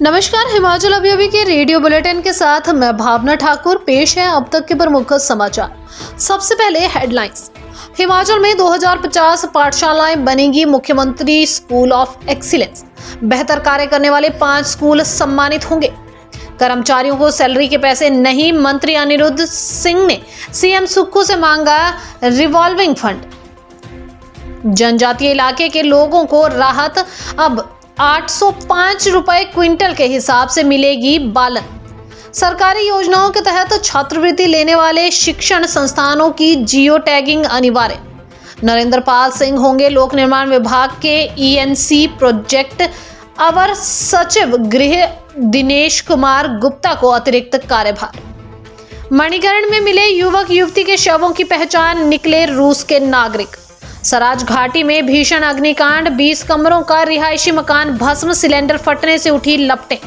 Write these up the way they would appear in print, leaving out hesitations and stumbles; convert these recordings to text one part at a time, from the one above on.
नमस्कार, हिमाचल अभी के रेडियो बुलेटिन के साथ मैं भावना ठाकुर। पेश है अब तक के प्रमुख समाचार। सबसे पहले हेडलाइंस। हिमाचल में 2050 पाठशालाएं बनेंगी, मुख्यमंत्री स्कूल ऑफ एक्सीलेंस। बेहतर कार्य करने वाले 5 स्कूल सम्मानित होंगे। कर्मचारियों को सैलरी के पैसे नहीं, मंत्री अनिरुद्ध सिंह ने सीएम सुक्खू से मांगा रिवॉल्विंग फंड। जनजातीय इलाके के लोगों को राहत, अब 805 रुपए क्विंटल के हिसाब से मिलेगी बालन। सरकारी योजनाओं के तहत छात्रवृत्ति लेने वाले शिक्षण संस्थानों की जियो टैगिंग अनिवार्य। नरेंद्र पाल सिंह होंगे लोक निर्माण विभाग के ईएनसी प्रोजेक्ट अवर सचिव। गृह दिनेश कुमार गुप्ता को अतिरिक्त कार्यभार। मणिकर्ण में मिले युवक युवती के शवों की पहचान, निकले रूस के नागरिक। सराज घाटी में भीषण अग्निकांड, 20 कमरों का रिहायशी मकान भस्म, सिलेंडर फटने से उठी लपटें।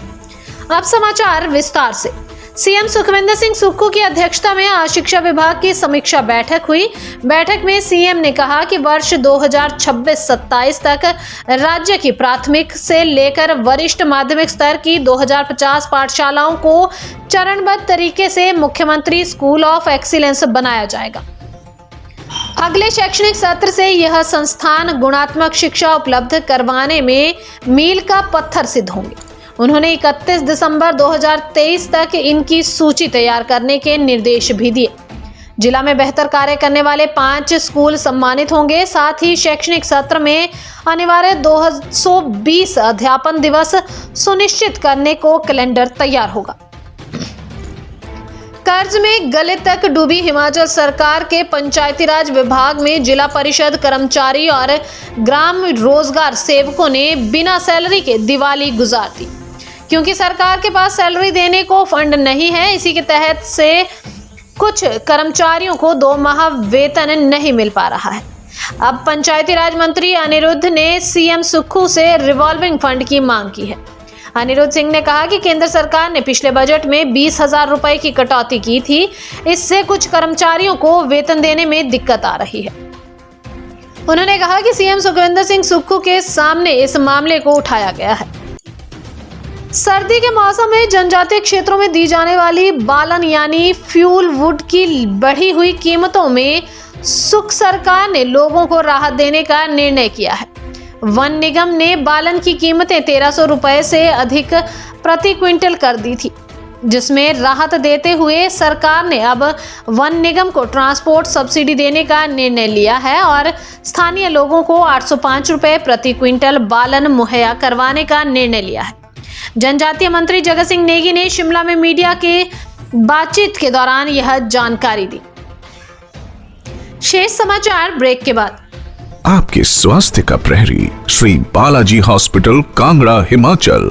अब समाचार विस्तार से। सीएम सुखविंदर सिंह सुक्खू की अध्यक्षता में आज शिक्षा विभाग की समीक्षा बैठक हुई। बैठक में सीएम ने कहा कि वर्ष 2026-27 तक राज्य की प्राथमिक से लेकर वरिष्ठ माध्यमिक स्तर की 2050 पाठशालाओं को चरणबद्ध तरीके से मुख्यमंत्री स्कूल ऑफ एक्सीलेंस बनाया जाएगा। अगले शैक्षणिक सत्र से यह संस्थान गुणात्मक शिक्षा उपलब्ध करवाने में मील का पत्थर सिद्ध होंगे। उन्होंने 31 दिसंबर 2023 तक इनकी सूची तैयार करने के निर्देश भी दिए। जिला में बेहतर कार्य करने वाले 5 स्कूल सम्मानित होंगे। साथ ही शैक्षणिक सत्र में अनिवार्य 220 अध्यापन दिवस सुनिश्चित करने को कैलेंडर तैयार होगा। कर्ज में गले तक डूबी हिमाचल सरकार के पंचायती राज विभाग में जिला परिषद कर्मचारी और ग्राम रोजगार सेवकों ने बिना सैलरी के दिवाली गुजार दी। क्योंकि सरकार के पास सैलरी देने को फंड नहीं है, इसी के तहत से कुछ कर्मचारियों को 2 माह वेतन नहीं मिल पा रहा है। अब पंचायती राज मंत्री अनिरुद्ध ने सीएम सुक्खू से रिवॉल्विंग फंड की मांग की है। अनिरुद्ध सिंह ने कहा कि केंद्र सरकार ने पिछले बजट में 20,000 रुपए की कटौती की थी। इससे कुछ कर्मचारियों को वेतन देने में दिक्कत आ रही है। उन्होंने कहा कि सीएम सुखविंदर सिंह सुक्खू के सामने इस मामले को उठाया गया है। सर्दी के मौसम में जनजातीय क्षेत्रों में दी जाने वाली बालन यानी फ्यूल वुड की बढ़ी हुई कीमतों में सुख सरकार ने लोगों को राहत देने का निर्णय किया है। वन निगम ने बालन की कीमतें 1300 रुपए से अधिक प्रति क्विंटल कर दी थी, जिसमें राहत देते हुए सरकार ने अब वन निगम को ट्रांसपोर्ट सब्सिडी देने का निर्णय लिया है और स्थानीय लोगों को 805 रुपए प्रति क्विंटल बालन मुहैया करवाने का निर्णय लिया है। जनजातीय मंत्री जगत सिंह नेगी ने शिमला में मीडिया के बातचीत के दौरान यह जानकारी दी। शेष समाचार ब्रेक के बाद। आपके स्वास्थ्य का प्रहरी श्री बालाजी हॉस्पिटल, कांगड़ा, हिमाचल।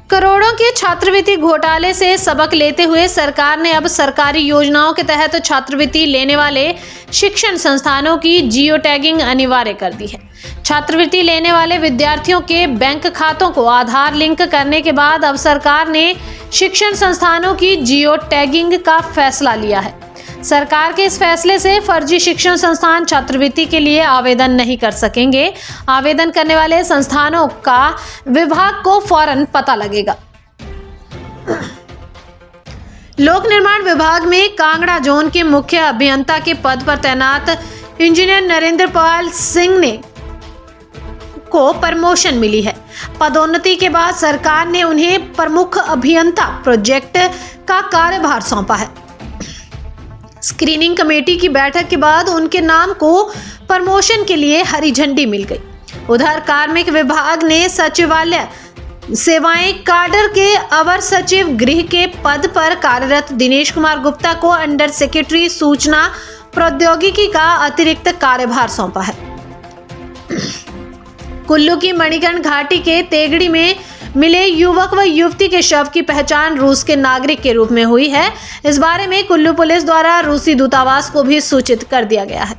करोड़ों के छात्रवृत्ति घोटाले से सबक लेते हुए सरकार ने अब सरकारी योजनाओं के तहत छात्रवृत्ति लेने वाले शिक्षण संस्थानों की जियो टैगिंग अनिवार्य कर दी है। छात्रवृत्ति लेने वाले विद्यार्थियों के बैंक खातों को आधार लिंक करने के बाद अब सरकार ने शिक्षण संस्थानों की जियो टैगिंग का फैसला लिया है। सरकार के इस फैसले से फर्जी शिक्षण संस्थान छात्रवृत्ति के लिए आवेदन नहीं कर सकेंगे। आवेदन करने वाले संस्थानों का विभाग को फौरन पता लगेगा। लोक निर्माण विभाग में कांगड़ा जोन के मुख्य अभियंता के पद पर तैनात इंजीनियर नरेंद्र पाल सिंह ने को प्रमोशन मिली है। पदोन्नति के बाद सरकार ने उन्हें प्रमुख अभियंता प्रोजेक्ट का कार्यभार सौंपा है। स्क्रीनिंग कमेटी की बैठक के बाद उनके नाम को प्रमोशन के लिए हरी झंडी मिल गई। उधर कार्मिक विभाग ने सचिवालय सेवाएं काडर के अवर सचिव गृह के पद पर कार्यरत दिनेश कुमार गुप्ता को अंडर सेक्रेटरी सूचना प्रौद्योगिकी का अतिरिक्त कार्यभार सौंपा है। कुल्लू की मणिकर्ण घाटी के तेगड़ी में मिले युवक व युवती के शव की पहचान रूस के नागरिक के रूप में हुई है। इस बारे में कुल्लू पुलिस द्वारा रूसी दूतावास को भी सूचित कर दिया गया है।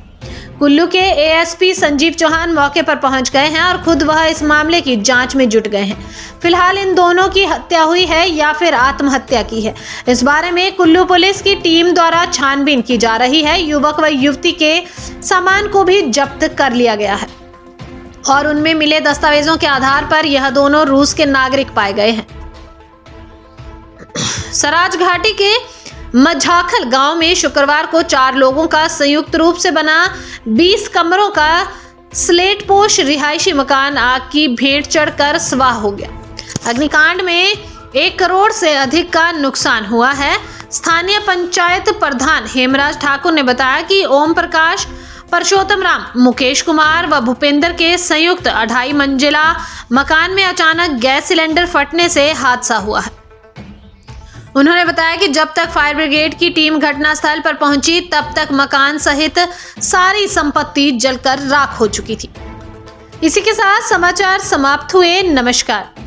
कुल्लू के एएसपी संजीव चौहान मौके पर पहुंच गए हैं और खुद वह इस मामले की जांच में जुट गए हैं। फिलहाल इन दोनों की हत्या हुई है या फिर आत्महत्या की है, इस बारे में कुल्लू पुलिस की टीम द्वारा छानबीन की जा रही है। युवक व युवती के सामान को भी जब्त कर लिया गया है और उनमें मिले दस्तावेजों के आधार पर यह दोनों रूस के नागरिक पाए गए हैं। सराज घाटी के मझाखल गांव में शुक्रवार को 4 लोगों का संयुक्त रूप से बना 20 कमरों का स्लेटपोश रिहायशी मकान आग की भेंट चढ़कर स्वाह हो गया। अग्निकांड में 1 करोड़ से अधिक का नुकसान हुआ है। स्थानीय पंचायत प्रधान हेमराज ठाकुर ने बताया कि ओम प्रकाश, परशोत्तम राम, मुकेश कुमार व भूपेंद्र के संयुक्त 2.5 मंजिला मकान में अचानक गैस सिलेंडर फटने से हादसा हुआ है। उन्होंने बताया कि जब तक फायर ब्रिगेड की टीम घटनास्थल पर पहुंची तब तक मकान सहित सारी संपत्ति जलकर राख हो चुकी थी। इसी के साथ समाचार समाप्त हुए। नमस्कार।